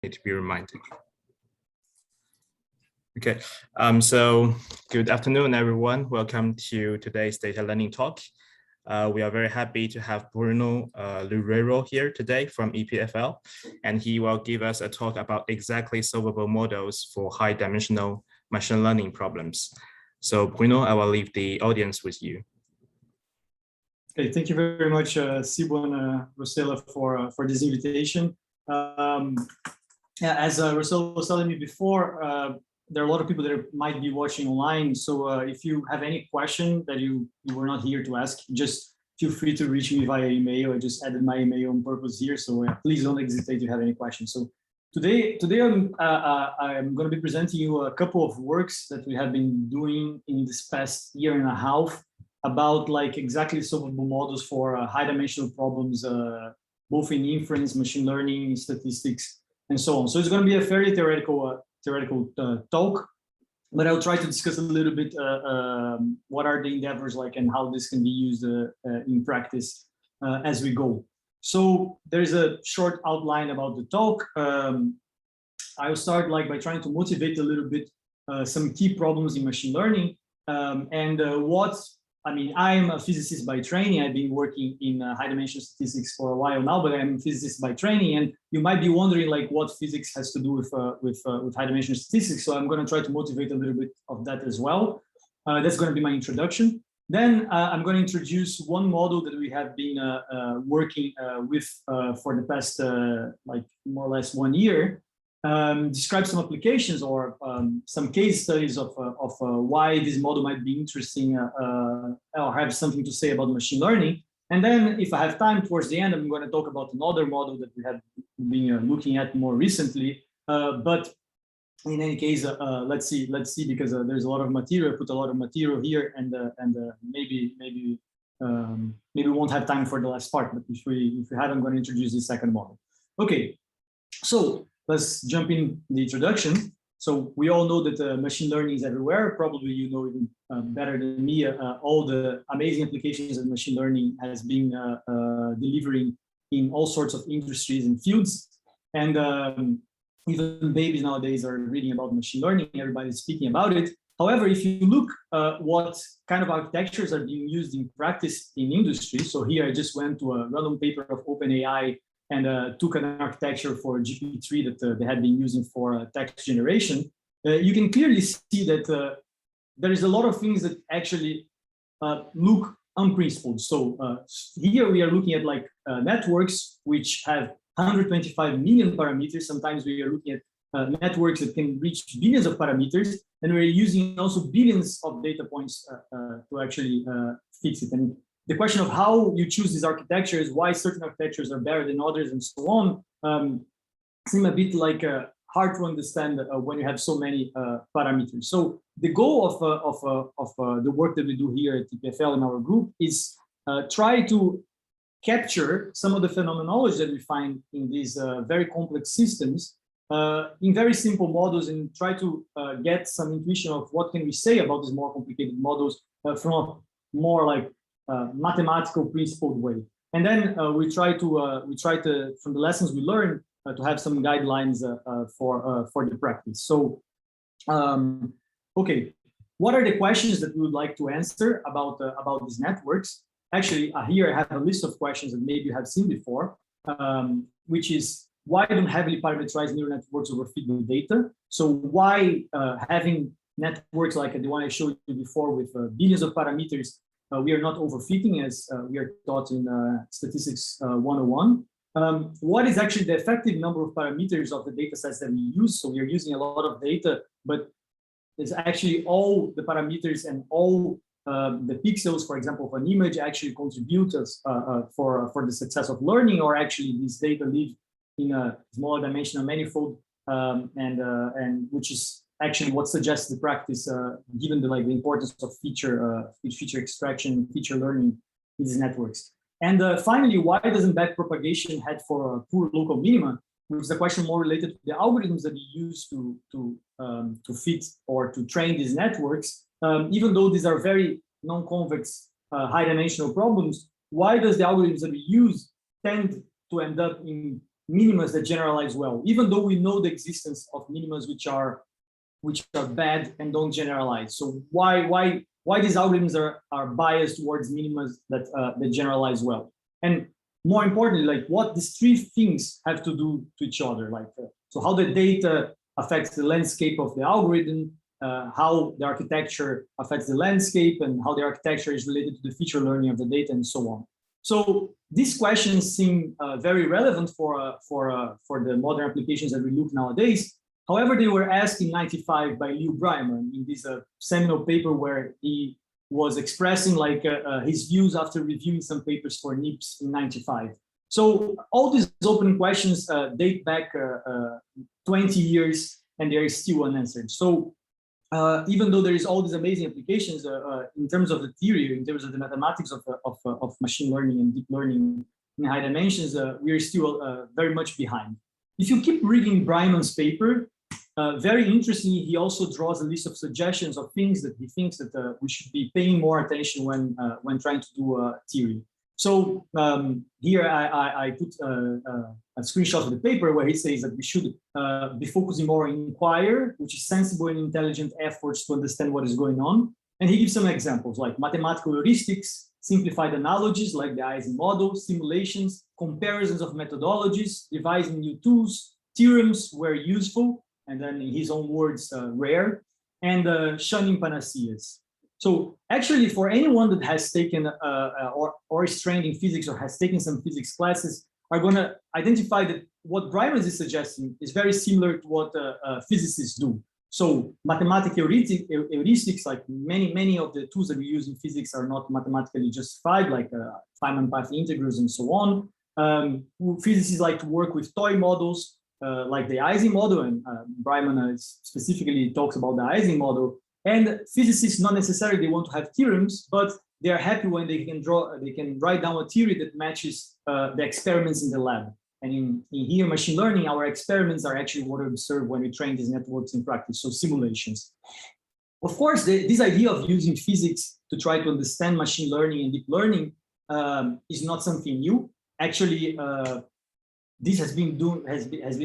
need to be reminded. Okay, so good afternoon, everyone. Welcome to today's data learning talk. We are very happy to have Bruno Loureiro here today from EPFL, and he will give us a talk about exactly solvable models for high-dimensional machine learning problems. So Bruno, I will leave the audience with you. Okay, thank you very much, Sibo and Rosella, for this invitation. As Rosella was telling me before, there are a lot of people that might be watching online. So if you have any question that you were not here to ask, just feel free to reach me via email. I just added my email on purpose here. So please don't hesitate to have any questions. So today I'm going to be presenting you a couple of works that we have been doing in this past year and a half about like exactly solvable models for high dimensional problems, both in inference, machine learning, statistics, and so on. So it's going to be a very theoretical talk, but I'll try to discuss a little bit what are the endeavors like and how this can be used in practice as we go. So there's a short outline about the talk. I'll start like by trying to motivate a little bit some key problems in machine learning I mean, I'm a physicist by training. I've been working in high-dimensional statistics for a while now, but I'm a physicist by training. And you might be wondering, like, what physics has to do with high-dimensional statistics. So I'm going to try to motivate a little bit of that as well. That's going to be my introduction. Then I'm going to introduce one model that we have been working with for the past, like, more or less 1 year. Describe some applications or some case studies of why this model might be interesting or have something to say about machine learning. And then if I have time towards the end, I'm going to talk about another model that we have been looking at more recently. But in any case, let's see, because there's a lot of material. I put a lot of material here, and maybe we won't have time for the last part. But if we have, I'm going to introduce the second model. Okay, so let's jump in the introduction. So we all know that machine learning is everywhere. Probably you know even better than me all the amazing applications that machine learning has been delivering in all sorts of industries and fields. And even babies nowadays are reading about machine learning. Everybody's speaking about it. However, if you look what kind of architectures are being used in practice in industry, so here I just went to a random paper of OpenAI and took an architecture for GPT-3 that they had been using for text generation, you can clearly see that there is a lot of things that actually look unprincipled. So here we are looking at like networks which have 125 million parameters. Sometimes we are looking at networks that can reach billions of parameters, and we're using also billions of data points to actually fix it. And the question of how you choose these architectures, why certain architectures are better than others, and so on, seem a bit like hard to understand when you have so many parameters. So the goal of the work that we do here at EPFL in our group is try to capture some of the phenomenology that we find in these very complex systems in very simple models, and try to get some intuition of what can we say about these more complicated models from a more like mathematical principled way. And then we try to from the lessons we learn to have some guidelines for the practice. So okay, what are the questions that we would like to answer about these networks? Actually, here I have a list of questions that maybe you have seen before, which is why don't heavily parameterized neural networks overfit the data? So why having networks like the one I showed you before with billions of parameters, we are not overfitting as we are taught in statistics 101. What is actually the effective number of parameters of the data sets that we use? So we are using a lot of data, but it's actually all the parameters and all the pixels, for example, of an image actually contribute for the success of learning, or actually these data live in a smaller dimensional manifold, and which is actually what suggests the practice, given the importance of feature extraction, feature learning in these networks. And finally, why doesn't backpropagation head for poor local minima? Which is a question more related to the algorithms that we use to fit or to train these networks. Even though these are very non-convex, high-dimensional problems, why does the algorithms that we use tend to end up in minimas that generalize well, even though we know the existence of minimas which are bad and don't generalize. So why these algorithms are biased towards minimas that generalize well? And more importantly, like what these three things have to do to each other, like so how the data affects the landscape of the algorithm, how the architecture affects the landscape, and how the architecture is related to the feature learning of the data, and so on. So these questions seem very relevant for the modern applications that we look nowadays. However, they were asked in '95 by Breiman in this seminal paper where he was expressing like his views after reviewing some papers for NIPS in '95. So all these open questions date back 20 years and they are still unanswered. So even though there is all these amazing applications in terms of the theory, in terms of the mathematics of machine learning and deep learning in high dimensions, we are still very much behind. If you keep reading Breiman's paper, very interestingly, he also draws a list of suggestions of things that he thinks that we should be paying more attention when trying to do theory. So here I put a screenshot of the paper where he says that we should be focusing more on inquire, which is sensible and intelligent efforts to understand what is going on. And he gives some examples like mathematical heuristics, simplified analogies like the Ising model, simulations, comparisons of methodologies, devising new tools, theorems where useful, and then in his own words, rare, and shunning panaceas. So actually, for anyone that has taken or is trained in physics or has taken some physics classes, are going to identify that what Breiman is suggesting is very similar to what physicists do. So mathematical heuristics, like many of the tools that we use in physics are not mathematically justified, like Feynman path integrals and so on. Physicists like to work with toy models, like the Ising model, and Breiman specifically talks about the Ising model. And physicists not necessarily they want to have theorems, but they are happy when they can write down a theory that matches the experiments in the lab. And in here, machine learning, our experiments are actually what we observe when we train these networks in practice, so simulations. Of course, this idea of using physics to try to understand machine learning and deep learning is not something new. Actually, this has been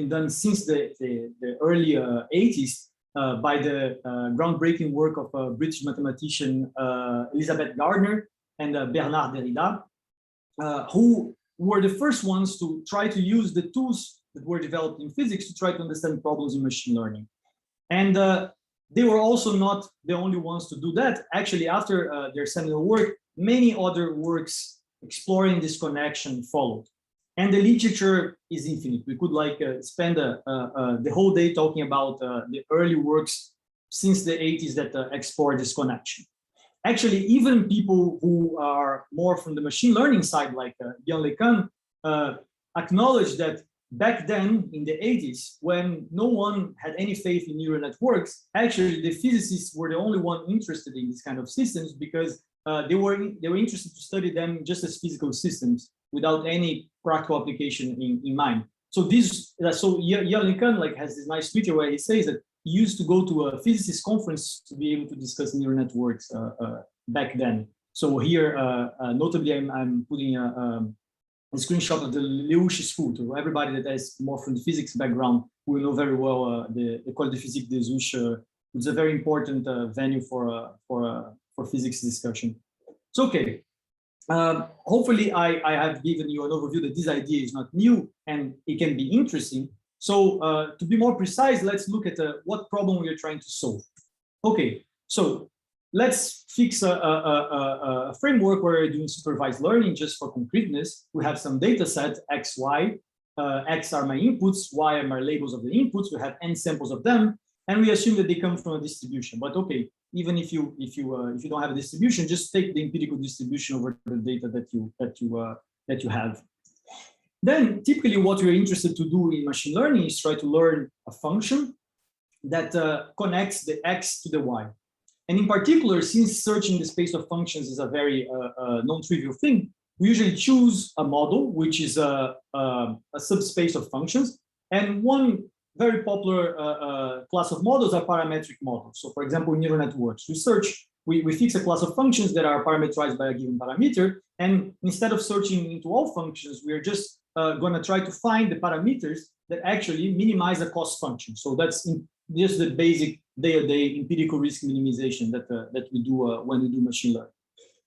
done since the early 80s by the groundbreaking work of British mathematician Elizabeth Gardner and Bernard Derrida, who were the first ones to try to use the tools that were developed in physics to try to understand problems in machine learning. And they were also not the only ones to do that. Actually, after their seminal work, many other works exploring this connection followed. And the literature is infinite. We could like spend the whole day talking about the early works since the 80s that explore this connection. Actually, even people who are more from the machine learning side, like Yann LeCun, acknowledge that back then in the 80s, when no one had any faith in neural networks, actually the physicists were the only one interested in this kind of systems because they were interested to study them just as physical systems without any practical application in mind. So Yann LeCun like has this nice Twitter where he says that he used to go to a physicist conference to be able to discuss neural networks back then. So here, notably, I'm putting a screenshot of the Leusch School. So everybody that has more from the physics background will know very well the École de Physique des Leusch, which is a very important venue for physics discussion. So okay. Hopefully I have given you an overview that this idea is not new and it can be interesting. So to be more precise, let's look at what problem we are trying to solve. Okay, so let's fix a framework where we're doing supervised learning just for concreteness. We have some data set, X, Y. X are my inputs, Y are my labels of the inputs. We have n samples of them, and we assume that they come from a distribution. But okay, even if you don't have a distribution, just take the empirical distribution over the data that you have. Then typically what we're interested to do in machine learning is try to learn a function that connects the X to the Y. And in particular, since searching the space of functions is a very non-trivial thing, we usually choose a model, which is a subspace of functions. And one very popular class of models are parametric models. So for example, neural networks, we fix a class of functions that are parameterized by a given parameter. And instead of searching into all functions, we are just going to try to find the parameters that actually minimize a cost function. So that's just the basic day-to-day empirical risk minimization that we do when we do machine learning.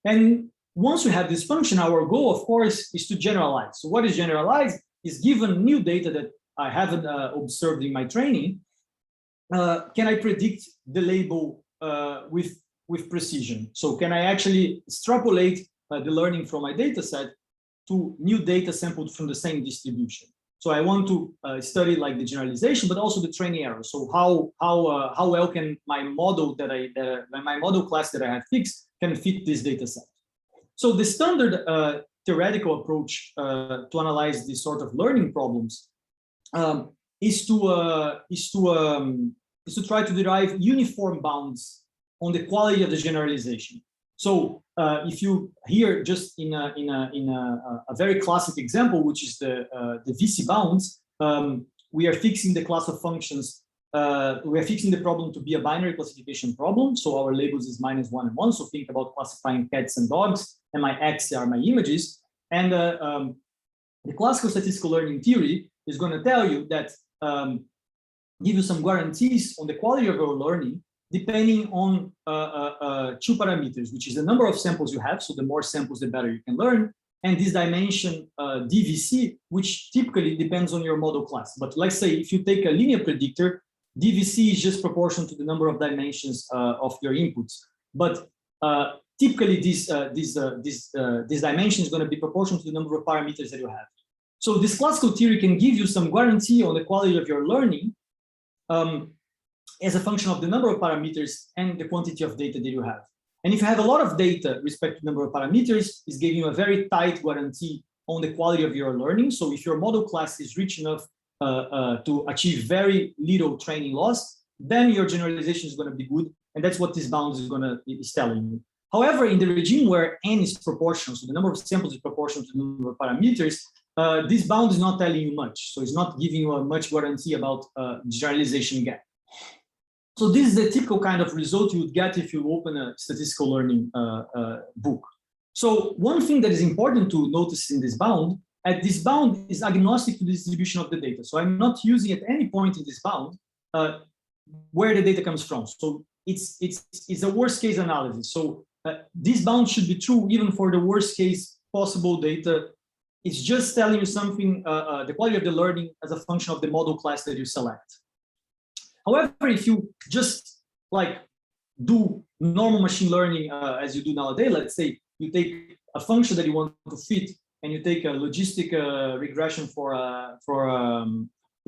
And once we have this function, our goal, of course, is to generalize. So what is generalized is, given new data that I haven't observed in my training, can I predict the label with precision? So can I actually extrapolate the learning from my data set to new data sampled from the same distribution? So I want to study like the generalization, but also the training error. So how well can my model my model class that I have fixed can fit this data set? So the standard theoretical approach to analyze these sort of learning problems is to try to derive uniform bounds on the quality of the generalization. So if you here, just in a very classic example, which is the VC bounds, we are fixing the class of functions. We are fixing the problem to be a binary classification problem. So our labels is -1 and 1. So think about classifying cats and dogs, and my X are my images. And the classical statistical learning theory is going to tell you that give you some guarantees on the quality of your learning, depending on two parameters, which is the number of samples you have. So the more samples, the better you can learn. And this dimension DVC, which typically depends on your model class. But let's say if you take a linear predictor, DVC is just proportional to the number of dimensions of your inputs. But typically this dimension is going to be proportional to the number of parameters that you have. So this classical theory can give you some guarantee on the quality of your learning as a function of the number of parameters and the quantity of data that you have. And if you have a lot of data respect to the number of parameters, it's giving you a very tight guarantee on the quality of your learning. So if your model class is rich enough to achieve very little training loss, then your generalization is going to be good. And that's what this bound is telling you. However, in the regime where n is proportional, so the number of samples is proportional to the number of parameters, this bound is not telling you much. So it's not giving you a much guarantee about generalization gap. So this is the typical kind of result you would get if you open a statistical learning book. So one thing that is important to notice in this bound, this bound is agnostic to the distribution of the data. So I'm not using at any point in this bound where the data comes from. So it's a worst case analysis. So this bound should be true even for the worst case possible data. It's just telling you something, the quality of the learning as a function of the model class that you select. However, if you just like do normal machine learning as you do nowadays, let's say you take a function that you want to fit and you take a logistic regression from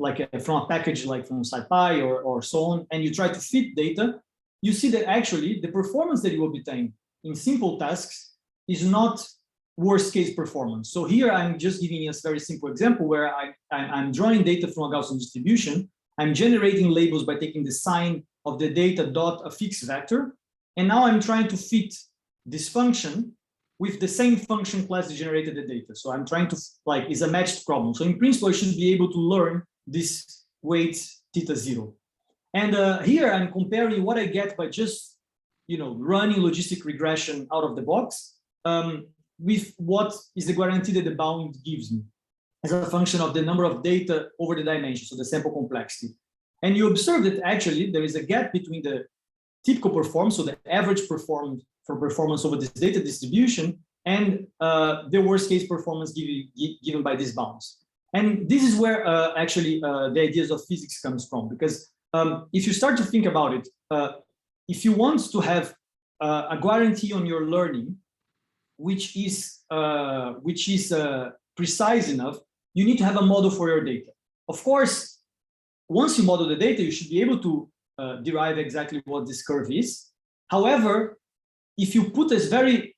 a package like from SciPy or so on, and you try to fit data, you see that actually the performance that you will obtain in simple tasks is not worst case performance. So here I'm just giving you a very simple example where I'm drawing data from a Gaussian distribution. I'm generating labels by taking the sign of the data dot a fixed vector. And now I'm trying to fit this function with the same function class that generated the data. So I'm trying to, it's a matched problem. So in principle, I should be able to learn this weight θ0. And here I'm comparing what I get by just, running logistic regression out of the box with what is the guarantee that the bound gives me as a function of the number of data over the dimension, so the sample complexity. And you observe that actually there is a gap between the typical performance, so the average performance over this data distribution, and the worst case performance given by these bounds. And this is where actually the ideas of physics comes from, because if you start to think about it, if you want to have a guarantee on your learning, which is precise enough, you need to have a model for your data. Of course, once you model the data, you should be able to derive exactly what this curve is. However, if you put this very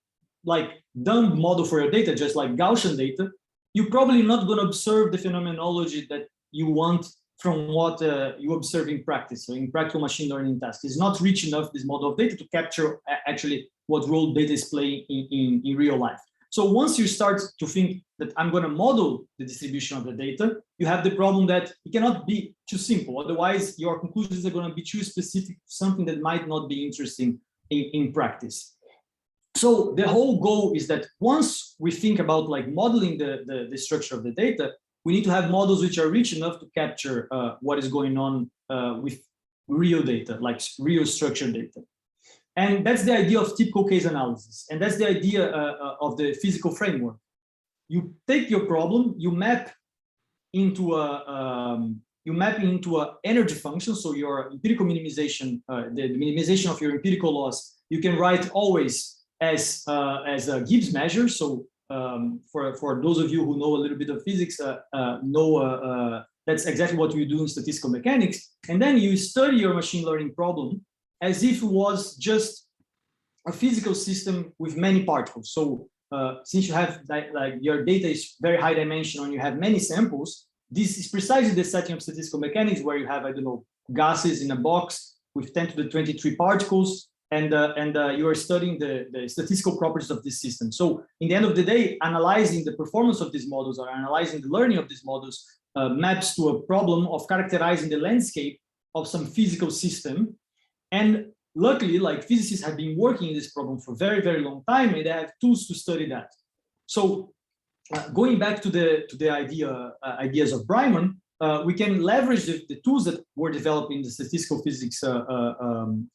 dumb model for your data, just like Gaussian data, you're probably not going to observe the phenomenology that you want from what you observe in practice. So in practical machine learning tasks, it's not rich enough, this model of data, to capture actually what role data is playing in real life. So once you start to think that I'm going to model the distribution of the data, you have the problem that it cannot be too simple. Otherwise, your conclusions are going to be too specific to something that might not be interesting in practice. So the whole goal is that once we think about like modeling the structure of the data, we need to have models which are rich enough to capture what is going on with real data, like real structured data. And that's the idea of typical case analysis. And that's the idea of the physical framework. You take your problem, you map into a energy function. So your empirical minimization, the minimization of your empirical loss, you can write always as a Gibbs measure. So for those of you who know a little bit of physics, that's exactly what you do in statistical mechanics. And then you study your machine learning problem as if it was just a physical system with many particles. So since you have like your data is very high dimensional and you have many samples, this is precisely the setting of statistical mechanics where you have, I don't know, gases in a box with 10 to the 23 particles, and you are studying the statistical properties of this system. So in the end of the day, analyzing the performance of these models or analyzing the learning of these models maps to a problem of characterizing the landscape of some physical system. And luckily, like physicists have been working in this problem for a very, very long time, and they have tools to study that. So going back to the ideas of Breiman, we can leverage the tools that were developed in the statistical physics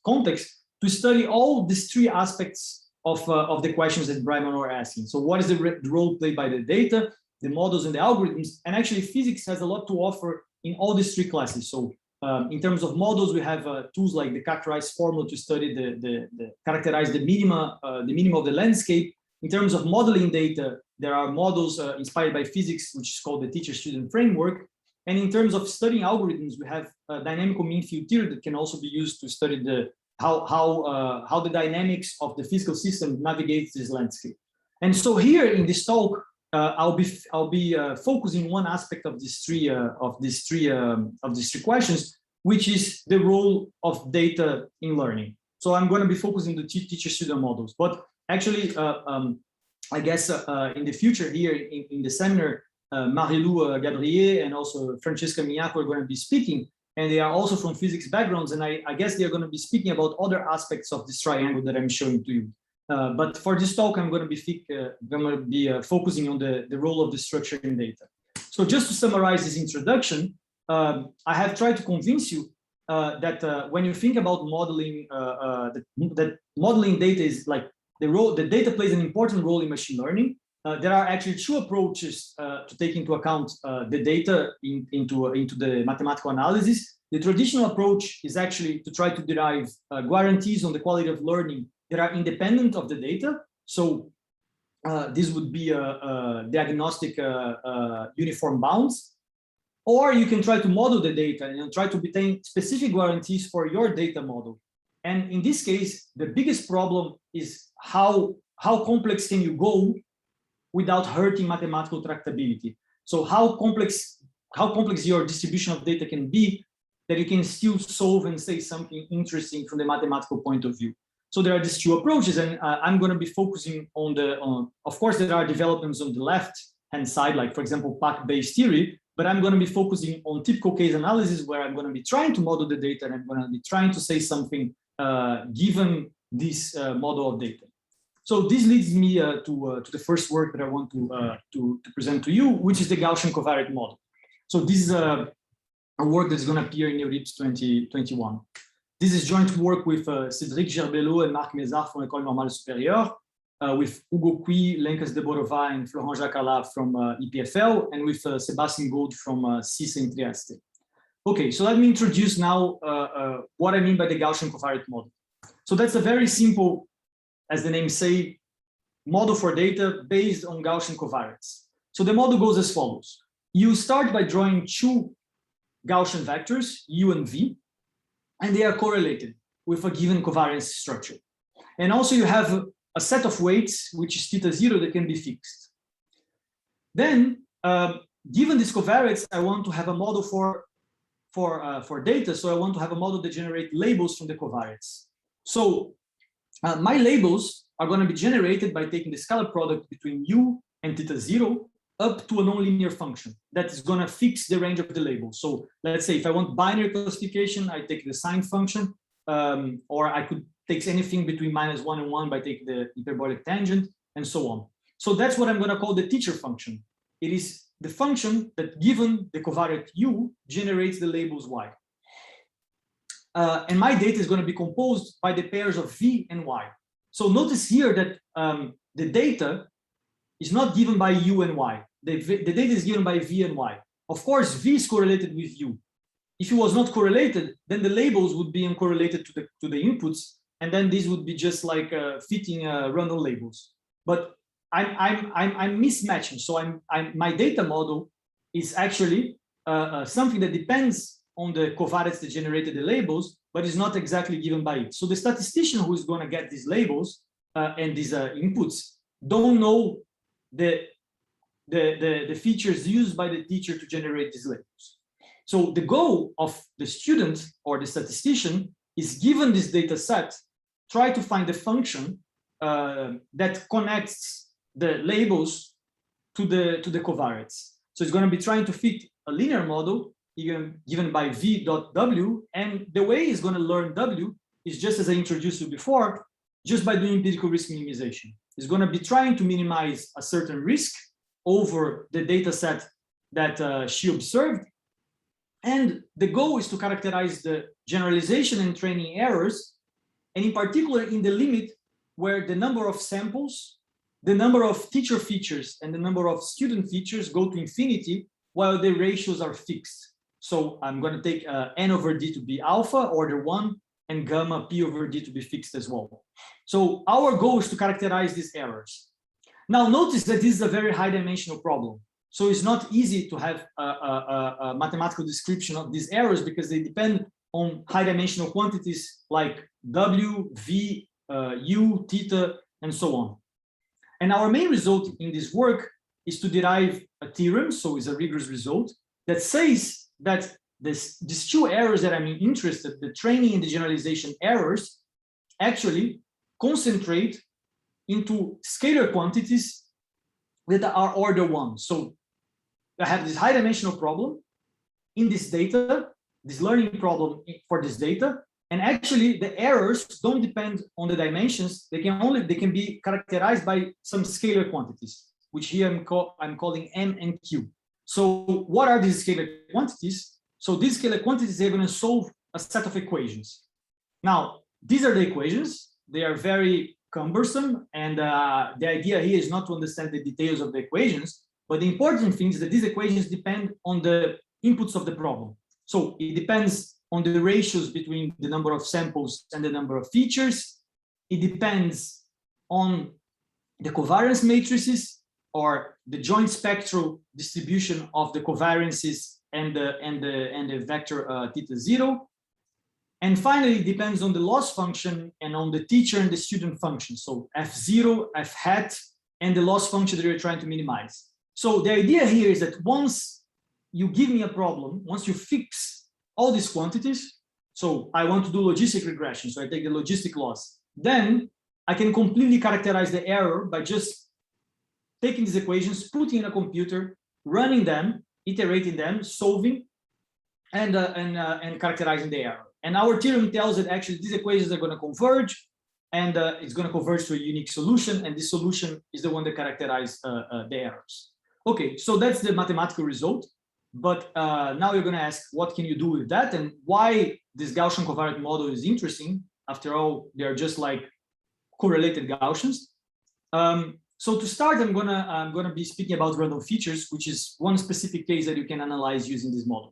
context to study all these three aspects of the questions that Breiman were asking. So what is the role played by the data, the models and the algorithms? And actually physics has a lot to offer in all these three classes. So in terms of models, we have tools like the characterized formula to study characterize the minima of the landscape. In terms of modeling data, there are models inspired by physics, which is called the teacher-student framework. And in terms of studying algorithms, we have dynamical mean field theory that can also be used to study how the dynamics of the physical system navigates this landscape. And so here in this talk, I'll be focusing one aspect of these three questions, which is the role of data in learning. So I'm going to be focusing on the teacher-student models, but actually, I guess in the future here in the seminar, Marie-Lou Gabriel and also Francesca Mignaco are going to be speaking, and they are also from physics backgrounds, and I guess they're going to be speaking about other aspects of this triangle that I'm showing to you. But for this talk, I'm going to be focusing on the role of the structure in data. So just to summarize this introduction, I have tried to convince you that when you think about modeling, that modeling data is like the data plays an important role in machine learning. There are actually two approaches to take into account the data into the mathematical analysis. The traditional approach is actually to try to derive guarantees on the quality of learning that are independent of the data. So this would be diagnostic uniform bounds. Or you can try to model the data and try to obtain specific guarantees for your data model. And in this case, the biggest problem is how complex can you go without hurting mathematical tractability. So how complex your distribution of data can be that you can still solve and say something interesting from the mathematical point of view. So there are these two approaches, and I'm going to be focusing on of course, there are developments on the left-hand side, like for example, pack-based theory, but I'm going to be focusing on typical case analysis where I'm going to be trying to model the data and I'm going to be trying to say something given this model of data. So this leads me to the first work that I want to present to you, which is the Gaussian covariate model. So this is a work that's going to appear in EURIPS 2021. This is joint work with Cédric Gerbelot and Marc Mézard from École Normale Supérieure, with Hugo Cui, Lencas de Borova, and Florent Jacala from EPFL, and with Sebastian Gold from CISA in Trieste. Okay, so let me introduce now what I mean by the Gaussian covariate model. So that's a very simple, as the name say, model for data based on Gaussian covariates. So the model goes as follows. You start by drawing two Gaussian vectors, U and V, and they are correlated with a given covariance structure. And also you have a set of weights, which is θ0, that can be fixed. Then, given these covariates, I want to have a model for data. So I want to have a model that generates labels from the covariates. So my labels are going to be generated by taking the scalar product between U and θ0 up to a nonlinear function that is going to fix the range of the label. So let's say if I want binary classification, I take the sine function, or I could takes anything between -1 and 1 by taking the hyperbolic tangent, and so on. So that's what I'm going to call the teacher function. It is the function that, given the covariate u, generates the labels y. And my data is going to be composed by the pairs of v and y. So notice here that the data is not given by u and y. The data is given by v and y. Of course, v is correlated with u. If it was not correlated, then the labels would be uncorrelated to the inputs, and then these would be just like fitting random labels. But I'm mismatching. So my data model is actually something that depends on the covariates that generated the labels, but is not exactly given by it. So the statistician who is going to get these labels and these inputs don't know the features used by the teacher to generate these labels. So the goal of the student or the statistician is, given this data set, try to find a function that connects the labels to the covariates. So it's going to be trying to fit a linear model given by v dot w, and the way it's going to learn w is just as I introduced you before, just by doing empirical risk minimization. It's going to be trying to minimize a certain risk over the data set that she observed, and the goal is to characterize the generalization and training errors, and in particular in the limit where the number of samples, the number of teacher features, and the number of student features go to infinity while the ratios are fixed. So I'm going to take n over d to be alpha, order 1, and gamma p over d to be fixed as well. So our goal is to characterize these errors. Now notice that this is a very high dimensional problem. So it's not easy to have a mathematical description of these errors because they depend on high dimensional quantities like w, v, u, theta, and so on. And our main result in this work is to derive a theorem, so it's a rigorous result, that says that these two errors that I'm interested, the training and the generalization errors, actually concentrate into scalar quantities that are order 1. So I have this high dimensional problem in this data, this learning problem for this data, and actually the errors don't depend on the dimensions. They can be characterized by some scalar quantities, which here I'm calling m and q. So what are these scalar quantities? So these scalar quantities are going to solve a set of equations. Now, these are the equations. They are very cumbersome, and the idea here is not to understand the details of the equations, but the important thing is that these equations depend on the inputs of the problem. So it depends on the ratios between the number of samples and the number of features. It depends on the covariance matrices, or the joint spectral distribution of the covariances and the vector theta 0. And finally, it depends on the loss function and on the teacher and the student function. So f0, f hat, and the loss function that you're trying to minimize. So the idea here is that once you give me a problem, once you fix all these quantities, so I want to do logistic regression, so I take the logistic loss, then I can completely characterize the error by just taking these equations, putting in a computer, running them, iterating them, solving, and characterizing the error. And our theorem tells that actually these equations are going to converge, and it's going to converge to a unique solution, and this solution is the one that characterizes the errors. Okay, so that's the mathematical result. But now you're going to ask, what can you do with that, and why this Gaussian covariate model is interesting? After all, they are just like correlated Gaussians. So to start, I'm gonna be speaking about random features, which is one specific case that you can analyze using this model.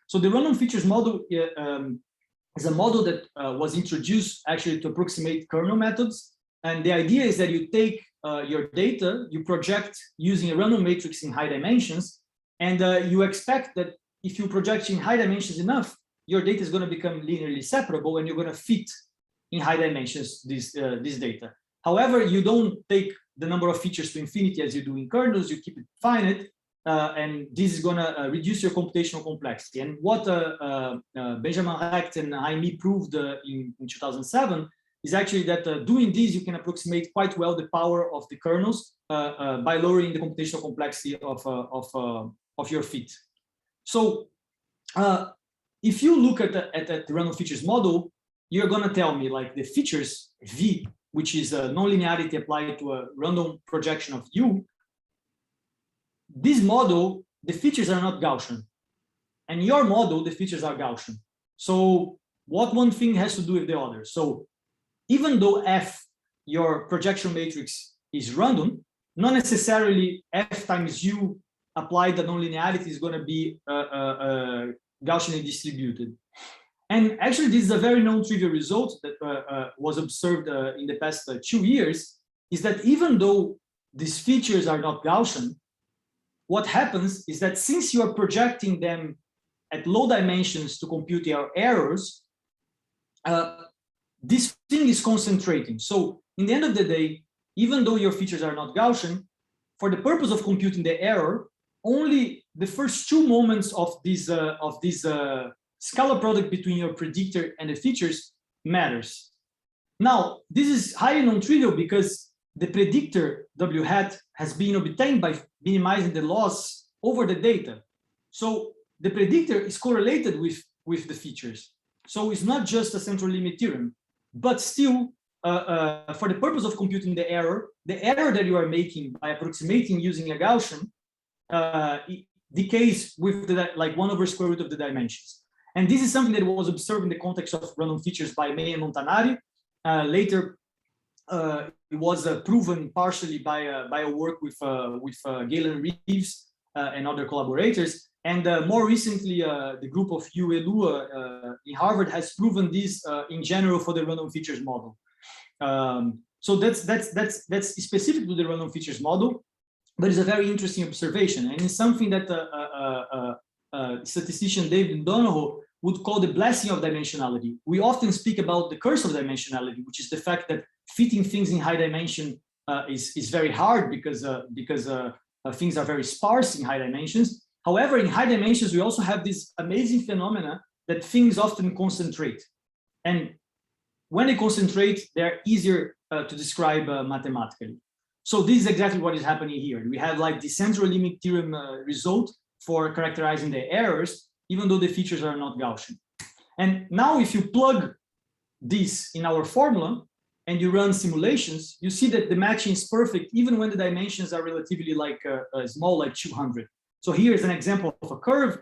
So the random features model is a model that was introduced actually to approximate kernel methods. And the idea is that you take your data, you project using a random matrix in high dimensions, and you expect that if you project in high dimensions enough, your data is going to become linearly separable, and you're going to fit in high dimensions this data. However, you don't take the number of features to infinity as you do in kernels, you keep it finite, and this is going to reduce your computational complexity. And what Benjamin Recht and Jaime proved in 2007 is actually that doing this, you can approximate quite well the power of the kernels by lowering the computational complexity of your fit. So if you look at the random features model, you're going to tell me like the features V, which is a nonlinearity applied to a random projection of U, this model, the features are not Gaussian. And your model, the features are Gaussian. So what one thing has to do with the other? So even though F, your projection matrix, is random, not necessarily F times U applied the nonlinearity is going to be Gaussianly distributed. And actually, this is a very non-trivial result that was observed in the past 2 years, is that even though these features are not Gaussian, what happens is that since you are projecting them at low dimensions to compute your errors, this thing is concentrating. So in the end of the day, even though your features are not Gaussian, for the purpose of computing the error, only the first 2 moments of this scalar product between your predictor and the features matters. Now, this is highly non-trivial because the predictor W hat has been obtained by minimizing the loss over the data. So the predictor is correlated with the features. So it's not just a central limit theorem, but still, for the purpose of computing the error that you are making by approximating using a Gaussian decays with the, like 1 over square root of the dimensions. And this is something that was observed in the context of random features by May and Montanari. Later, it was proven partially by a work with Galen Reeves and other collaborators. And more recently, the group of Yu Elu in Harvard has proven this in general for the random features model. So that's specific to the random features model, but it's a very interesting observation, and it's something that statistician David Donohoe would call the blessing of dimensionality. We often speak about the curse of dimensionality, which is the fact that fitting things in high dimension is very hard because things are very sparse in high dimensions. However, in high dimensions, we also have this amazing phenomena that things often concentrate. And when they concentrate, they're easier to describe mathematically. So this is exactly what is happening here. We have like the central limit theorem result for characterizing the errors, even though the features are not Gaussian. And now if you plug this in our formula and you run simulations, you see that the matching is perfect, even when the dimensions are relatively like small, like 200. So here is an example of a curve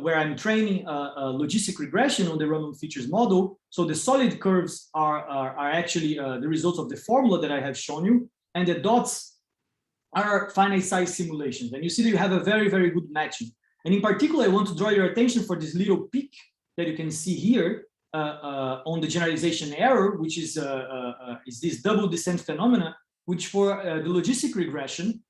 where I'm training a logistic regression on the random features model. So the solid curves are actually the results of the formula that I have shown you, and the dots are finite size simulations. And you see that you have a very, very good matching. And in particular, I want to draw your attention for this little peak that you can see here on the generalization error, which is this double descent phenomena, which for the logistic regression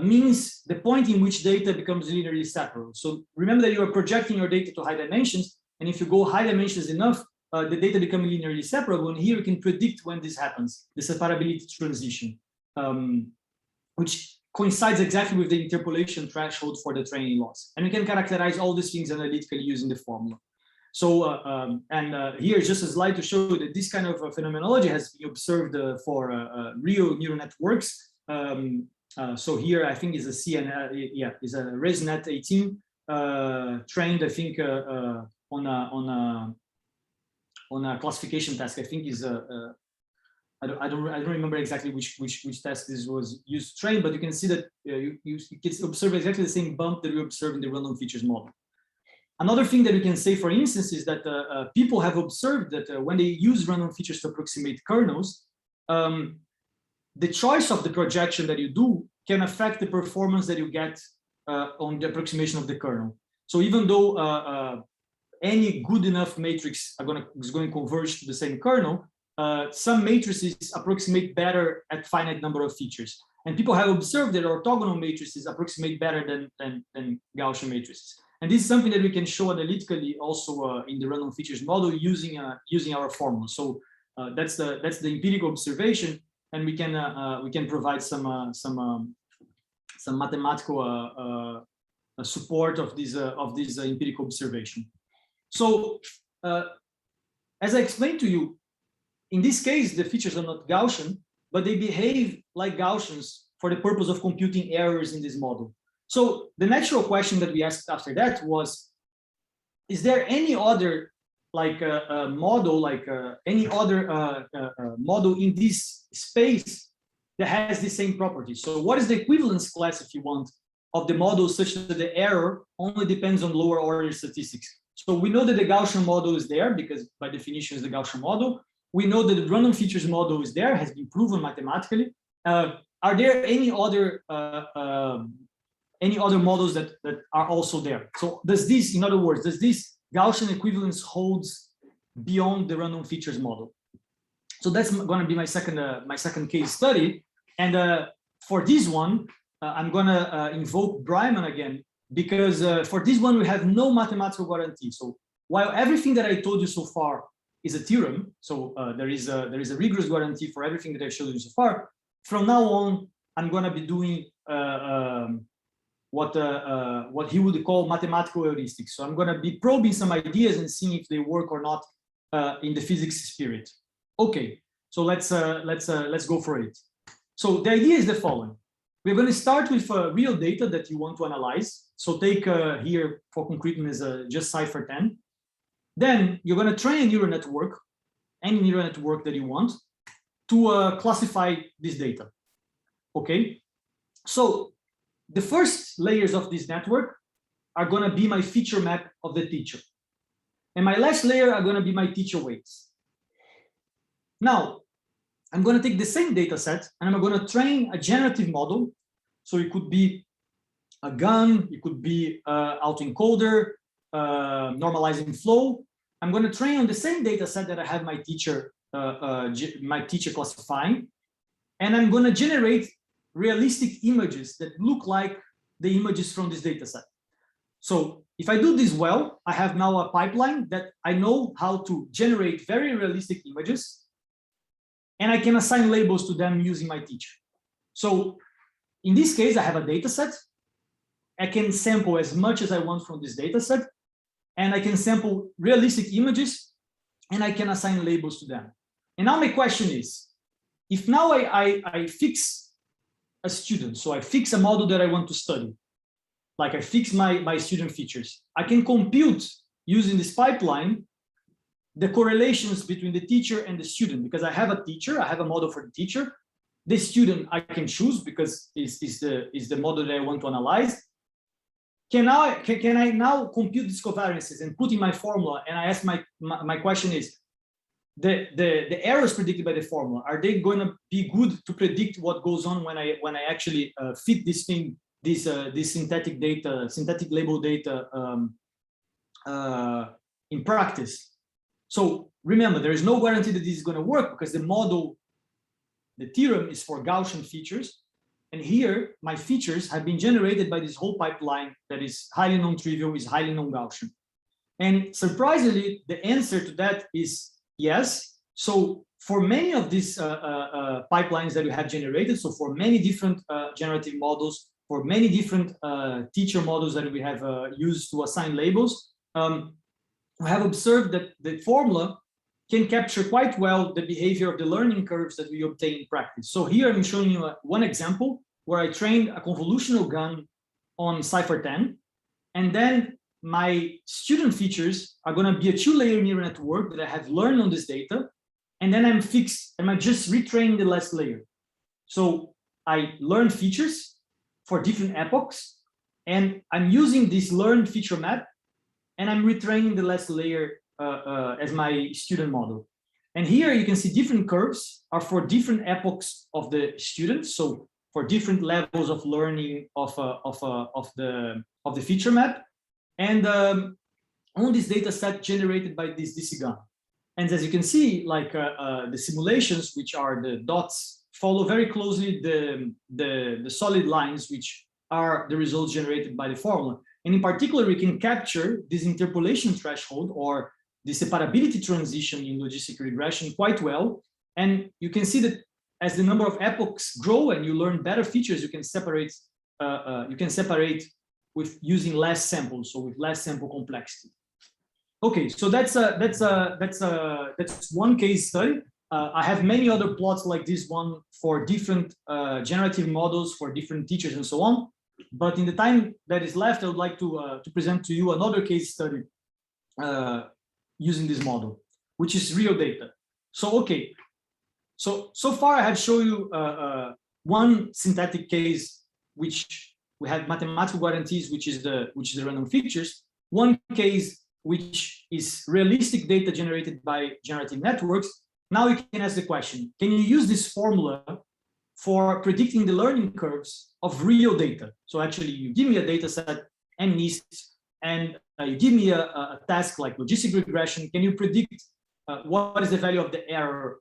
means the point in which data becomes linearly separable. So remember that you are projecting your data to high dimensions, and if you go high dimensions enough, the data become linearly separable. And here you can predict when this happens, the separability transition, which coincides exactly with the interpolation threshold for the training loss. And we can characterize all these things analytically using the formula. So, here is just a slide to show that this kind of phenomenology has been observed for real neural networks. So here, I think is a CN, is a ResNet 18 trained, I think, on a classification task. I think is I don't remember exactly which test this was used to train, but you can see that you can observe exactly the same bump that we observe in the random features model. Another thing that we can say, for instance, is that people have observed that when they use random features to approximate kernels, the choice of the projection that you do can affect the performance that you get on the approximation of the kernel. So even though any good enough matrix is going to converge to the same kernel, some matrices approximate better at finite number of features. And people have observed that orthogonal matrices approximate better than Gaussian matrices. And this is something that we can show analytically also in the random features model using our formula. So that's the empirical observation, and we can provide some mathematical support of this empirical observation. So as I explained to you, in this case, the features are not Gaussian, but they behave like Gaussians for the purpose of computing errors in this model. So the natural question that we asked after that was, is there any other like a model, like any other model in this space that has the same properties. So what is the equivalence class, if you want, of the model such that the error only depends on lower order statistics? So we know that the Gaussian model is there because by definition is the Gaussian model. We know that the random features model is there, has been proven mathematically. Are there any other models that are also there? So does this, in other words, does this Gaussian equivalence holds beyond the random features model? So that's going to be my second case study. And for this one, I'm going to invoke Breiman again, because for this one, we have no mathematical guarantee. So while everything that I told you so far is a theorem, so there is a rigorous guarantee for everything that I showed you so far, from now on, I'm going to be doing what he would call mathematical heuristics. So I'm going to be probing some ideas and seeing if they work or not in the physics spirit. Okay, so let's go for it. So the idea is the following. We're going to start with real data that you want to analyze. So take here for concreteness just cipher 10. Then you're going to train a neural network, any neural network that you want, to classify this data. Okay, so the first layers of this network are going to be my feature map of the teacher. And my last layer are going to be my teacher weights. Now, I'm going to take the same data set and I'm going to train a generative model. So it could be a gun, it could be autoencoder, normalizing flow. I'm going to train on the same data set that I have my teacher classifying. And I'm going to generate realistic images that look like the images from this data set. So if I do this well, I have now a pipeline that I know how to generate very realistic images, and I can assign labels to them using my teacher. So in this case, I have a data set. I can sample as much as I want from this data set, and I can sample realistic images, and I can assign labels to them. And now my question is, if now I fix a student, so I fix a model that I want to study, like I fix my student features, I can compute using this pipeline the correlations between the teacher and the student, because I have a teacher, I have a model for the teacher. The student I can choose because is the model that I want to analyze. Can I now compute these covariances and put in my formula? And I ask my question is, the errors predicted by the formula, are they going to be good to predict what goes on when I actually fit this thing, this synthetic label data in practice? So remember, there is no guarantee that this is going to work because the model, the theorem is for Gaussian features. And here, my features have been generated by this whole pipeline that is highly non-trivial, is highly non-Gaussian. And surprisingly, the answer to that is yes. So for many of these pipelines that we have generated, so for many different generative models, for many different teacher models that we have used to assign labels, we have observed that the formula can capture quite well the behavior of the learning curves that we obtain in practice. So here I'm showing you one example where I trained a convolutional gun on cipher 10, and then my student features are going to be a 2-layer neural network that I have learned on this data, and then I'm just retraining the last layer. So I learn features for different epochs, and I'm using this learned feature map, and I'm retraining the last layer as my student model. And here you can see different curves are for different epochs of the students. So for different levels of learning of the feature map, and on this data set generated by this DC gun. And as you can see, like the simulations, which are the dots, follow very closely the solid lines, which are the results generated by the formula. And in particular, we can capture this interpolation threshold or the separability transition in logistic regression quite well. And you can see that as the number of epochs grow and you learn better features, you can separate with using less samples, so with less sample complexity. Okay, so that's one case study. I have many other plots like this one for different generative models for different teachers and so on. But in the time that is left, I would like to present to you another case study using this model, which is real data. So, okay. So far I have shown you one synthetic case, which we have mathematical guarantees, which is the random features. One case, which is realistic data generated by generative networks. Now you can ask the question, can you use this formula for predicting the learning curves of real data? So actually you give me a data set and NIST, and you give me a task like logistic regression. Can you predict what is the value of the error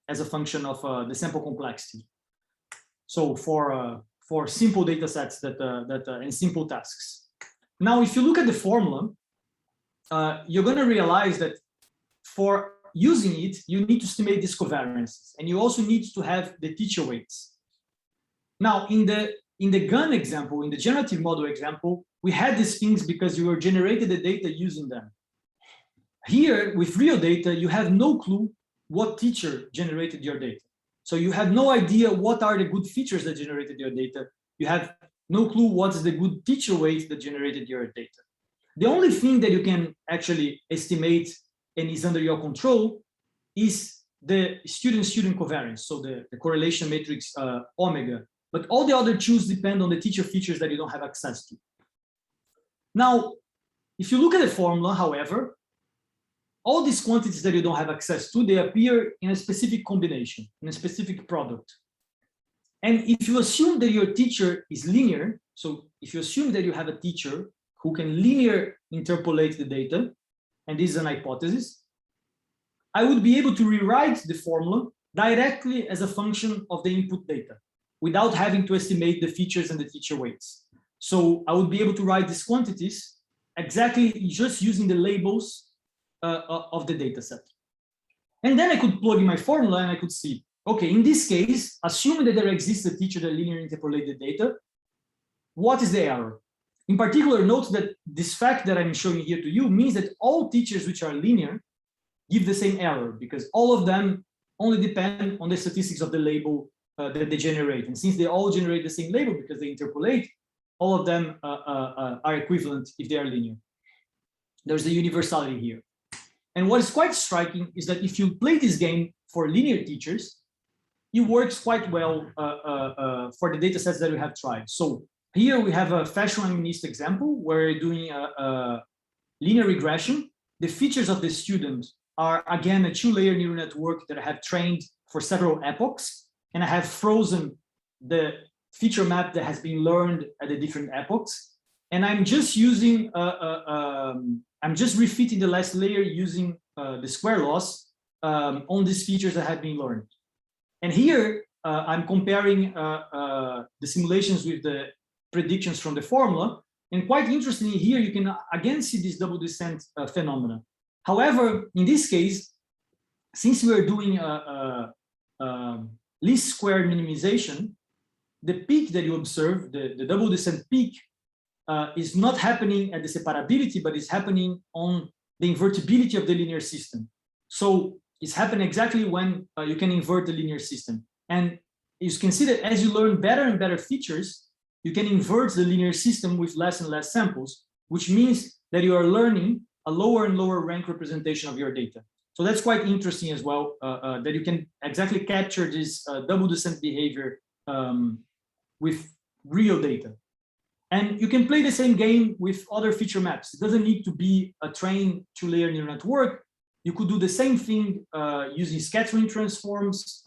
as a function of the sample complexity? So for simple data sets and simple tasks. Now, if you look at the formula, you're going to realize that for using it, you need to estimate these covariances, and you also need to have the teacher weights. Now, in the GAN example, in the generative model example, we had these things because you were generated the data using them. Here, with real data, you have no clue what teacher generated your data. So you have no idea what are the good features that generated your data. You have no clue what is the good teacher weight that generated your data. The only thing that you can actually estimate and is under your control is the student-student covariance, so the correlation matrix omega. But all the other tools depend on the teacher features that you don't have access to. Now, if you look at the formula, however, all these quantities that you don't have access to, they appear in a specific combination, in a specific product. And if you assume that your teacher is linear, so if you assume that you have a teacher who can linear interpolate the data, and this is an hypothesis, I would be able to rewrite the formula directly as a function of the input data without having to estimate the features and the teacher weights. So I would be able to write these quantities exactly just using the labels of the data set. And then I could plug in my formula and I could see, okay, in this case, assuming that there exists a teacher that linearly interpolated data, what is the error? In particular, note that this fact that I'm showing here to you means that all teachers which are linear give the same error because all of them only depend on the statistics of the label that they generate. And since they all generate the same label because they interpolate, all of them are equivalent if they are linear. There's a universality here. And what is quite striking is that if you play this game for linear teachers, it works quite well for the data sets that we have tried. So here we have a fashion and NIST example where we're doing a linear regression. The features of the student are, again, a two-layer neural network that I have trained for several epochs. And I have frozen the feature map that has been learned at the different epochs. And I'm just using, I'm just refitting the last layer using the square loss on these features that have been learned. And here I'm comparing the simulations with the predictions from the formula. And quite interestingly, here you can again see this double descent phenomena. However, in this case, since we are doing least square minimization, the peak that you observe, the double descent peak, is not happening at the separability, but is happening on the invertibility of the linear system. So it's happening exactly when you can invert the linear system. And you can see that as you learn better and better features, you can invert the linear system with less and less samples, which means that you are learning a lower and lower rank representation of your data. So that's quite interesting as well, that you can exactly capture this double descent behavior with real data. And you can play the same game with other feature maps. It doesn't need to be a trained two-layer neural network. You could do the same thing using scattering transforms,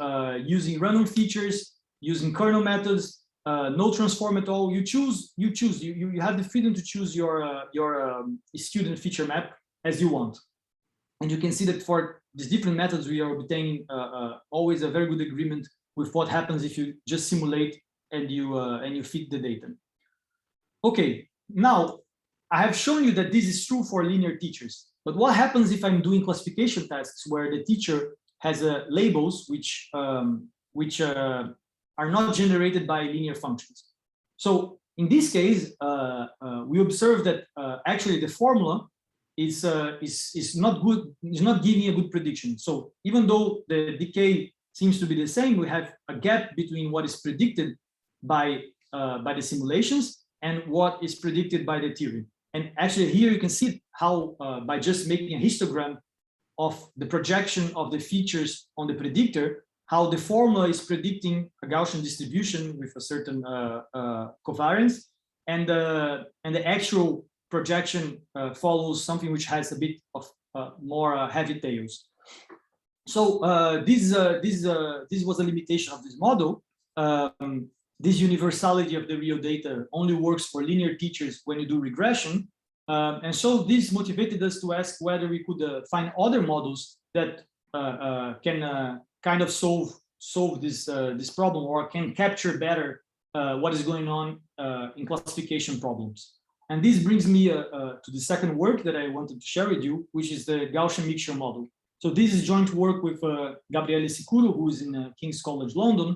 using random features, using kernel methods, no transform at all. You choose. You have the freedom to choose your student feature map as you want. And you can see that for these different methods, we are obtaining always a very good agreement with what happens if you just simulate and you feed the data. Okay, now I have shown you that this is true for linear teachers. But what happens if I'm doing classification tasks where the teacher has labels which are not generated by linear functions? So in this case, we observe that actually the formula is not good, is not giving a good prediction. So even though the decay seems to be the same, we have a gap between what is predicted by the simulations and what is predicted by the theory. And actually here you can see how by just making a histogram of the projection of the features on the predictor, how the formula is predicting a Gaussian distribution with a certain covariance, and the actual projection follows something which has a bit of more heavy tails. So this was a limitation of this model. This universality of the real data only works for linear teachers when you do regression. And so this motivated us to ask whether we could find other models that can kind of solve this problem, or can capture better what is going on in classification problems. And this brings me to the second work that I wanted to share with you, which is the Gaussian mixture model. So this is joint work with Gabriele Sicuro, who is in King's College London,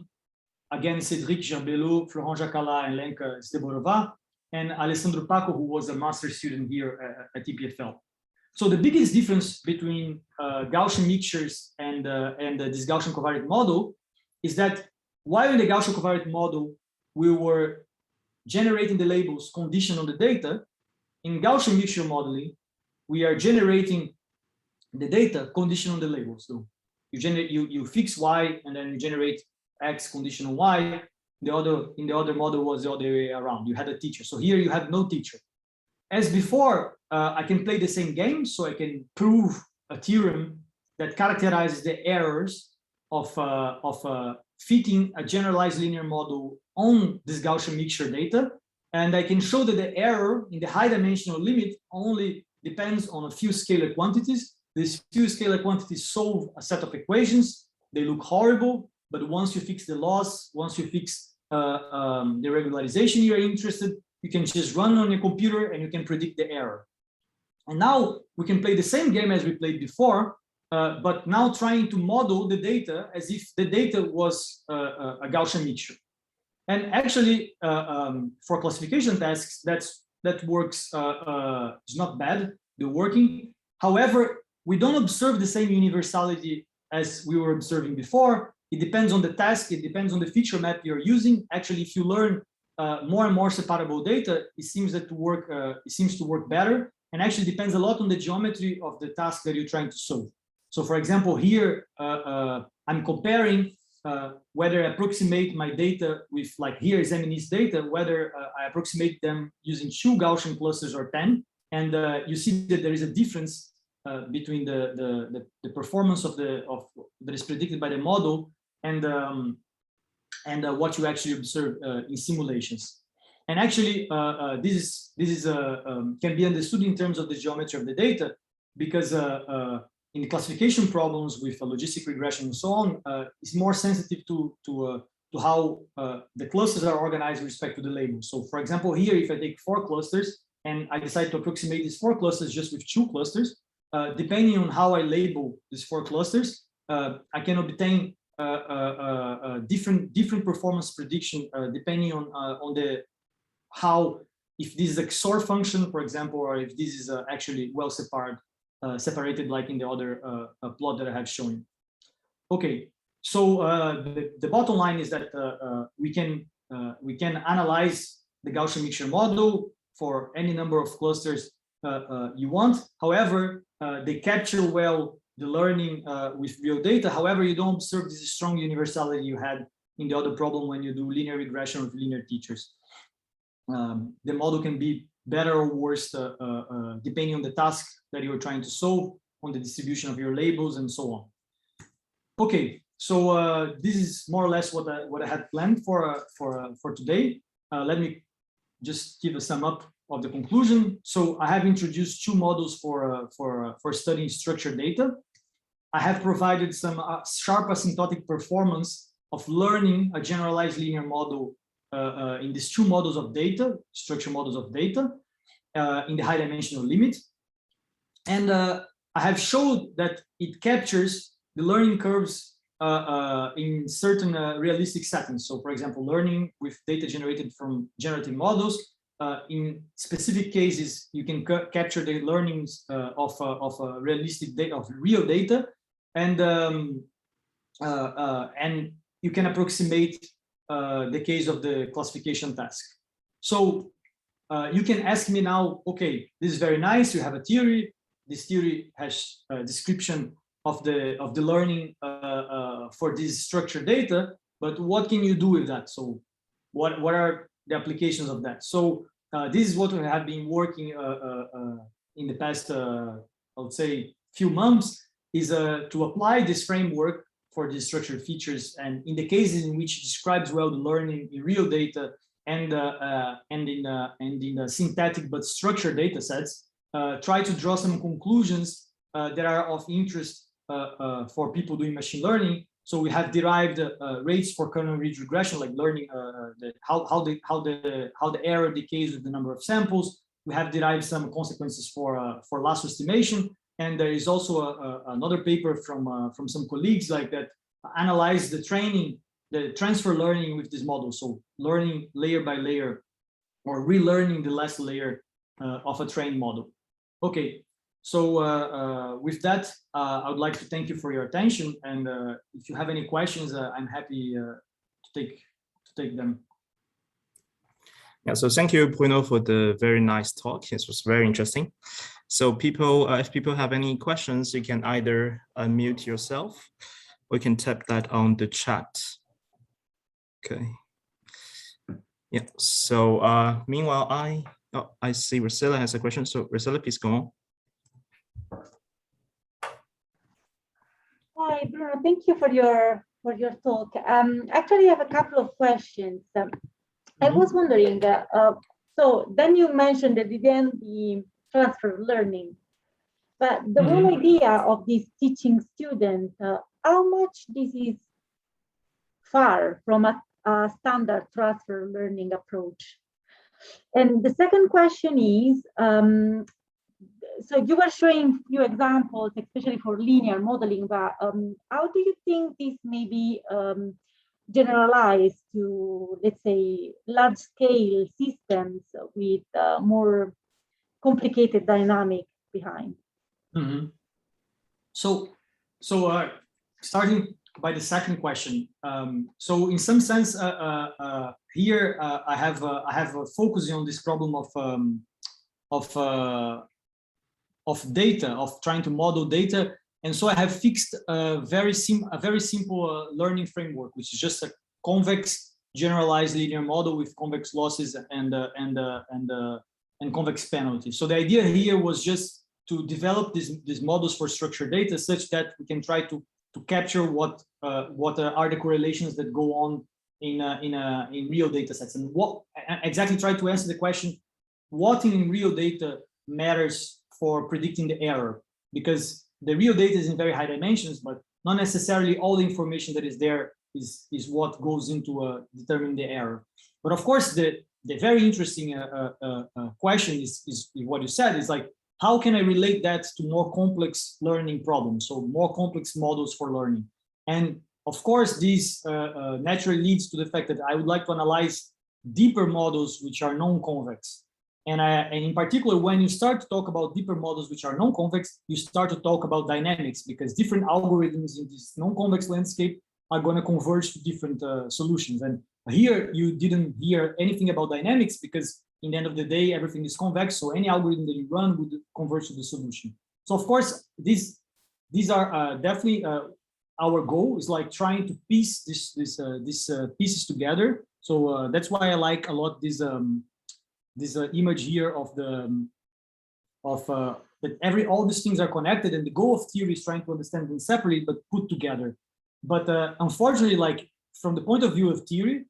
again, Cédric Gerbelot, Florent Jacala, and Lenka Steborova, and Alessandro Paco, who was a master student here at EPFL. So the biggest difference between Gaussian mixtures and this Gaussian covariate model is that while in the Gaussian covariate model, we were generating the labels conditioned on the data, in Gaussian mixture modeling, we are generating the data conditioned on the labels. So you fix Y and then you generate X condition on Y. In the other model was the other way around. You had a teacher. So here you have no teacher. As before, I can play the same game. So I can prove a theorem that characterizes the errors of fitting a generalized linear model on this Gaussian mixture data. And I can show that the error in the high dimensional limit only depends on a few scalar quantities. These few scalar quantities solve a set of equations. They look horrible, but once you fix the loss, once you fix the regularization you're interested, you can just run on your computer and you can predict the error. And now we can play the same game as we played before, but now trying to model the data as if the data was a Gaussian mixture. And actually, for classification tasks, that works. It's not bad. They're working. However, we don't observe the same universality as we were observing before. It depends on the task. It depends on the feature map you're using. Actually, if you learn more and more separable data, it seems to work better. And actually depends a lot on the geometry of the task that you're trying to solve. So, for example, here I'm comparing whether I approximate my data with, like, here is MNIST data, whether I approximate them using 2 Gaussian clusters or 10, and you see that there is a difference between the performance that is predicted by the model and what you actually observe in simulations. And actually, this can be understood in terms of the geometry of the data, because in the classification problems with logistic regression and so on, it's more sensitive to how the clusters are organized with respect to the labels. So, for example, here, if I take 4 clusters and I decide to approximate these 4 clusters just with 2 clusters, depending on how I label these 4 clusters, I can obtain different performance prediction depending on if this is a XOR function, for example, or if this is actually well separated, like in the other plot that I have shown. Okay, so the bottom line is that we can analyze the Gaussian mixture model for any number of clusters you want. However, they capture well the learning with real data. However, you don't observe this strong universality you had in the other problem when you do linear regression with linear teachers. The model can be better or worse depending on the task that you're trying to solve, on the distribution of your labels, and so on. Okay, so this is more or less what I had planned for today. Let me just give a sum up of the conclusion. So I have introduced 2 models for studying structured data. I have provided some sharp asymptotic performance of learning a generalized linear model in these 2 models of data, structure models of data, in the high dimensional limit. And I have showed that it captures the learning curves in certain realistic settings. So, for example, learning with data generated from generative models. In specific cases, you can capture the learnings of realistic data, of real data, and you can approximate the case of the classification task. So you can ask me now, okay, this is very nice. You have a theory. This theory has a description of the learning for this structured data, but what can you do with that? So what are the applications of that? So this is what we have been working in the past, I would say, few months, is to apply this framework for these structured features, and in the cases in which it describes well the learning in real data and in the synthetic but structured data sets, try to draw some conclusions that are of interest for people doing machine learning. So we have derived rates for kernel ridge regression, like learning how the error decays with the number of samples. We have derived some consequences for lasso estimation, and there is also another paper from some colleagues like that analyze the training, the transfer learning with this model. So learning layer by layer, or relearning the last layer of a trained model. Okay, so with that, I would like to thank you for your attention. And if you have any questions, I'm happy to take them. Yeah, so thank you, Bruno, for the very nice talk. It was very interesting. So people, if people have any questions, you can either unmute yourself or you can tap that on the chat. Okay. Yeah, so meanwhile, I see Rosella has a question. So Rosella, please go on. Hi, Bruno, thank you for your talk. Actually, I have a couple of questions. I was wondering, so then you mentioned that again the transfer learning, but the whole idea of this teaching student, how much this is far from a standard transfer learning approach? And the second question is, so you were showing few examples, especially for linear modeling, but how do you think this may be generalized to, let's say, large-scale systems with more complicated dynamic behind? So starting by the second question. So in some sense, here I have focusing on this problem of data, of trying to model data. And so I have fixed a very simple learning framework, which is just a convex generalized linear model with convex losses and convex penalties. So the idea here was just to develop these models for structured data such that we can try to capture what are the correlations that go on in real data sets, and what exactly try to answer the question, what in real data matters for predicting the error, because the real data is in very high dimensions, but not necessarily all the information that is there is what goes into determining the error. But of course, the very interesting question is what you said, is like, how can I relate that to more complex learning problems? So more complex models for learning. And of course, this naturally leads to the fact that I would like to analyze deeper models which are non-convex. And in particular, when you start to talk about deeper models which are non-convex, you start to talk about dynamics, because different algorithms in this non-convex landscape are going to converge to different solutions. And here you didn't hear anything about dynamics, because in the end of the day, everything is convex. So any algorithm that you run would converge to the solution. So of course, these are definitely our goal, is like trying to piece these pieces together. So that's why I like a lot this image here of that all these things are connected, and the goal of theory is trying to understand them separately but put together. But unfortunately, like from the point of view of theory,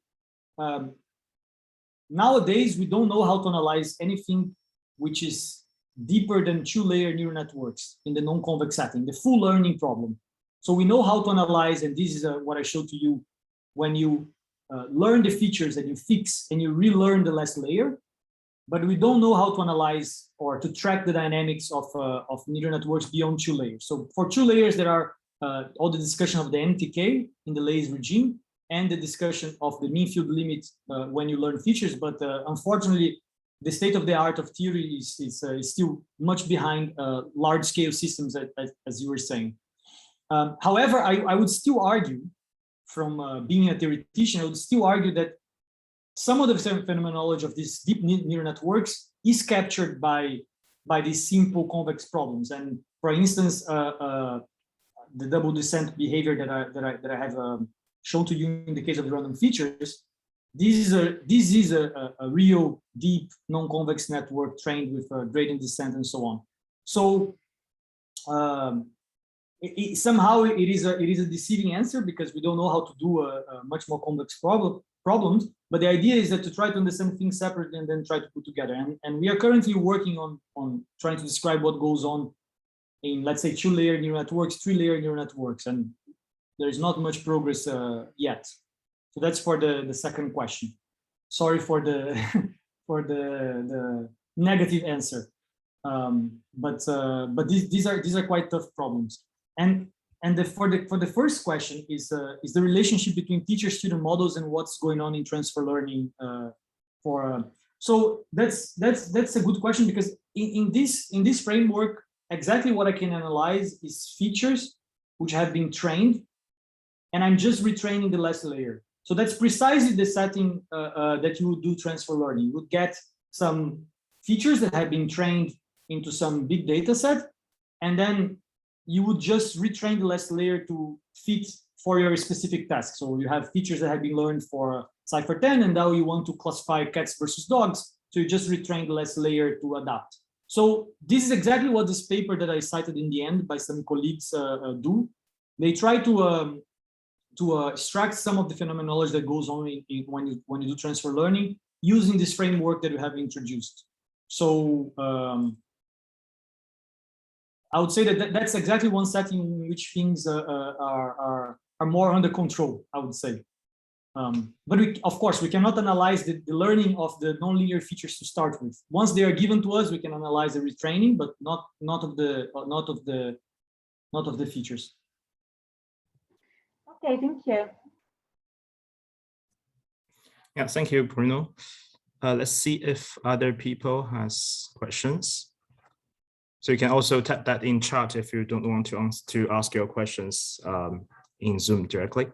nowadays we don't know how to analyze anything which is deeper than two-layer neural networks in the non-convex setting, the full learning problem. So we know how to analyze, and this is what I showed to you, when you learn the features and you fix and you relearn the last layer. But we don't know how to analyze or to track the dynamics of neural networks beyond two layers. So for two layers, there are all the discussion of the MTK in the Lay's regime and the discussion of the mean field limit when you learn features. But unfortunately, the state of the art of theory is still much behind large scale systems, as you were saying. However, I would still argue, from being a theoretician, I would still argue that some of the phenomenology of these deep neural networks is captured by these simple convex problems. And for instance, the double descent behavior that I have shown to you in the case of the random features, this is a real deep non-convex network trained with gradient descent and so on. So somehow it is a deceiving answer because we don't know how to do a much more complex problems. But the idea is that to try to understand things separately and then try to put together. And we are currently working on trying to describe what goes on in, let's say, 2-layer neural networks, 3-layer neural networks, and there's not much progress yet. So that's for the second question. Sorry for the for the negative answer, but these are quite tough problems. And for the first question is the relationship between teacher-student models and what's going on in transfer learning. So that's a good question, because in this framework, exactly what I can analyze is features which have been trained, and I'm just retraining the last layer. So that's precisely the setting that you would do transfer learning. You would get some features that have been trained into some big data set, and then you would just retrain the last layer to fit for your specific task. So you have features that have been learned for Cypher 10, and now you want to classify cats versus dogs. So you just retrain the last layer to adapt. So this is exactly what this paper that I cited in the end by some colleagues do. They try to extract some of the phenomenology that goes on when you do transfer learning using this framework that we have introduced. So I would say that that's exactly one setting in which things are more under control, I would say. But of course, we cannot analyze the learning of the nonlinear features to start with. Once they are given to us, we can analyze the retraining, but not of the features. Okay, thank you. Yeah, thank you, Bruno. Let's see if other people has questions. So you can also tap that in chat if you don't want to ask your questions in Zoom directly.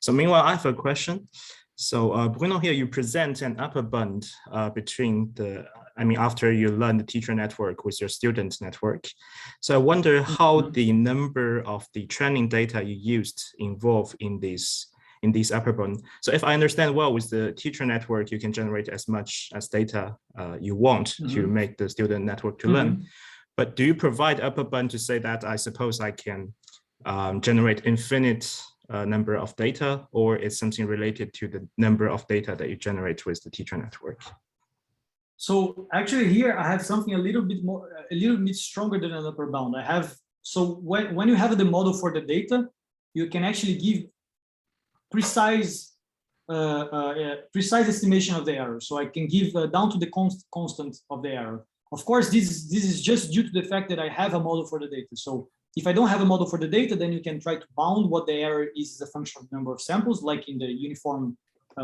So meanwhile, I have a question. So Bruno, here you present an upper bound between after you learn the teacher network with your student network. So I wonder how the number of the training data you used involved in these upper bound. So if I understand well, with the teacher network, you can generate as much as data you want to make the student network to learn. But do you provide upper bound to say that I suppose I can generate infinite number of data, or it's something related to the number of data that you generate with the teacher network? So actually here I have something a little bit stronger than an upper bound. So when you have the model for the data, you can actually give precise estimation of the error. So I can give down to the constant of the error. Of course, this is just due to the fact that I have a model for the data. So if I don't have a model for the data, then you can try to bound what the error is as a function of the number of samples, like in the uniform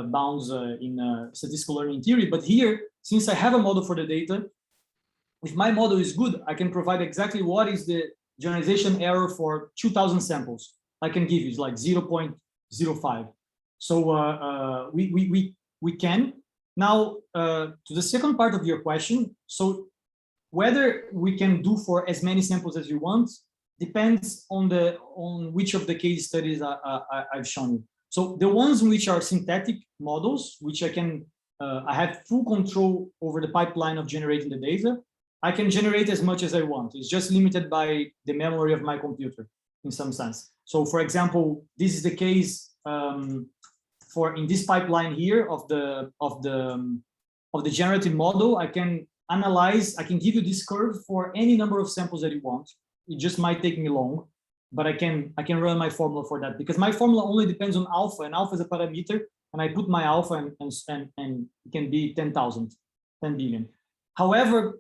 bounds in statistical learning theory. But here, since I have a model for the data, if my model is good, I can provide exactly what is the generalization error for 2,000 samples. I can give you, it's like 0.05. So we can. Now, to the second part of your question, so whether we can do for as many samples as you want depends on which of the case studies I've shown you. So the ones which are synthetic models, which I have full control over the pipeline of generating the data, I can generate as much as I want. It's just limited by the memory of my computer in some sense. So for example, this is the case in this pipeline here of the generative model. I can give you this curve for any number of samples that you want. It just might take me long, but I can run my formula for that, because my formula only depends on alpha, and alpha is a parameter, and I put my alpha and it can be 10,000, 10 billion. However,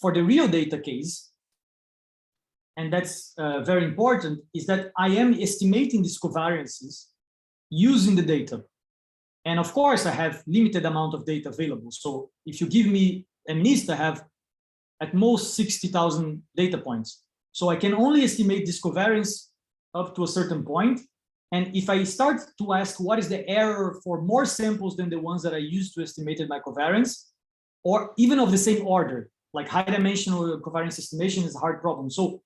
for the real data case, and that's very important, is that I am estimating these covariances using the data. And of course, I have limited amount of data available. So if you give me a MNIST, I have at most 60,000 data points. So I can only estimate this covariance up to a certain point. And if I start to ask what is the error for more samples than the ones that I used to estimate my covariance, or even of the same order, like high dimensional covariance estimation is a hard problem. So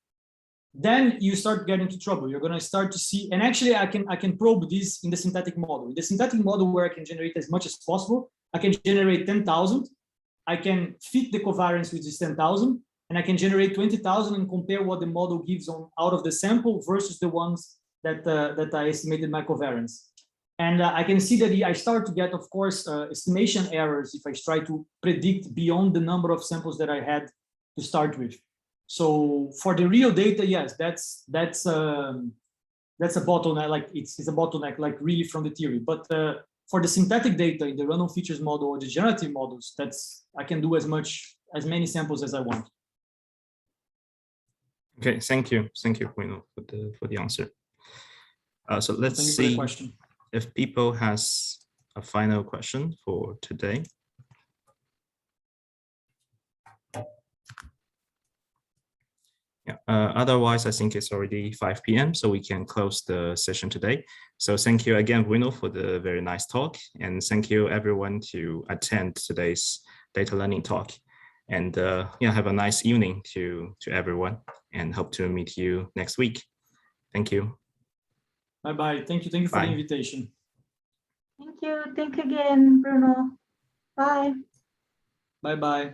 then you start getting into trouble. You're going to start to see, and actually I can probe this in the synthetic model. In the synthetic model, where I can generate as much as possible, I can generate 10,000. I can fit the covariance with this 10,000, and I can generate 20,000 and compare what the model gives on out of the sample versus the ones that that I estimated my covariance. And I can see that I start to get, of course, estimation errors if I try to predict beyond the number of samples that I had to start with. So for the real data, yes, that's a bottleneck. Like it's a bottleneck, like really from the theory. But for the synthetic data in the random features model or the generative models, I can do as many samples as I want. Okay, thank you, Bruno, for the answer. So let's see if people has a final question for today. Yeah. Otherwise, I think it's already 5 p.m., so we can close the session today. So thank you again, Bruno, for the very nice talk, and thank you everyone to attend today's data learning talk. And yeah, have a nice evening to everyone, and hope to meet you next week. Thank you. Bye-bye. Thank you for the invitation. Thank you again, Bruno. Bye. Bye-bye.